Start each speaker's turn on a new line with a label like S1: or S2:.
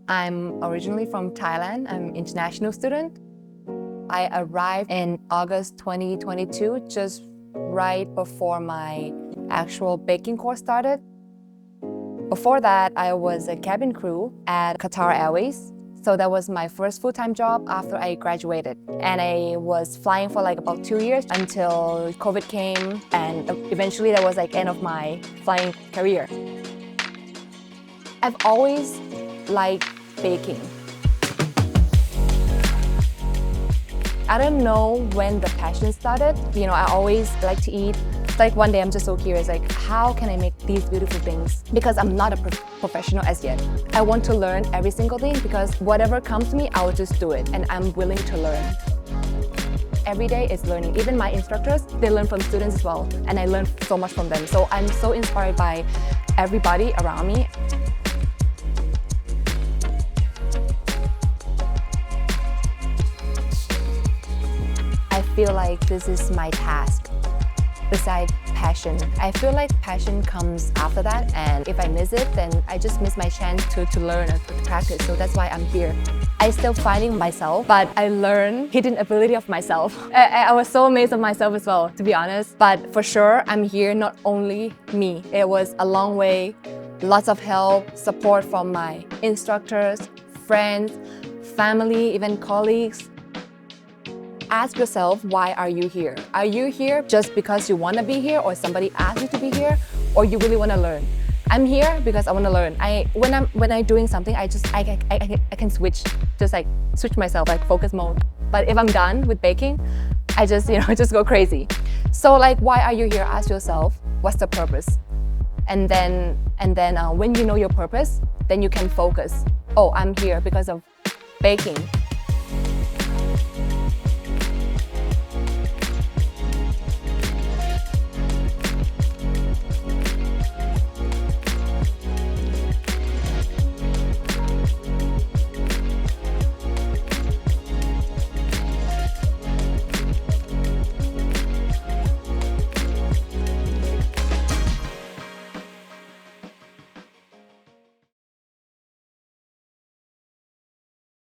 S1: I'm originally from Thailand. I'm an international student. I arrived in August 2022, just right before my actual baking course started. Before that, I was a cabin crew at Qatar Airways. So that was my first full-time job after I graduated. And I was flying for like about 2 years until COVID came, and eventually that was like end of my flying career. I've always liked baking. I don't know when the passion started. I always like to eat. It's like one day I'm just so curious, like how can I make these beautiful things? Because I'm not a professional as yet. I want to learn every single thing because whatever comes to me, I will just do it, and I'm willing to learn. Every day is learning. Even my instructors, they learn from students as well, and I learn so much from them. So I'm so inspired by everybody around me. I feel like this is my task. Besides passion, I feel like passion comes after that, and if I miss it, then I just miss my chance to learn and to practice. So that's why I'm here. I'm still finding myself, but I learned hidden ability of myself. I was so amazed of myself as well, to be honest. But for sure, I'm here not only me. It was a long way, lots of help, support from my instructors, friends, family, even colleagues. Ask yourself, why are you here? Are you here just because you want to be here or somebody asked you to be here, or you really want to learn? I'm here because I want to learn. When I'm doing something, I can switch, just like switch myself, like focus mode. But if I'm done with baking, I just just go crazy. So like, why are you here? Ask yourself, what's the purpose? And then when you know your purpose, then you can focus. Oh, I'm here because of baking.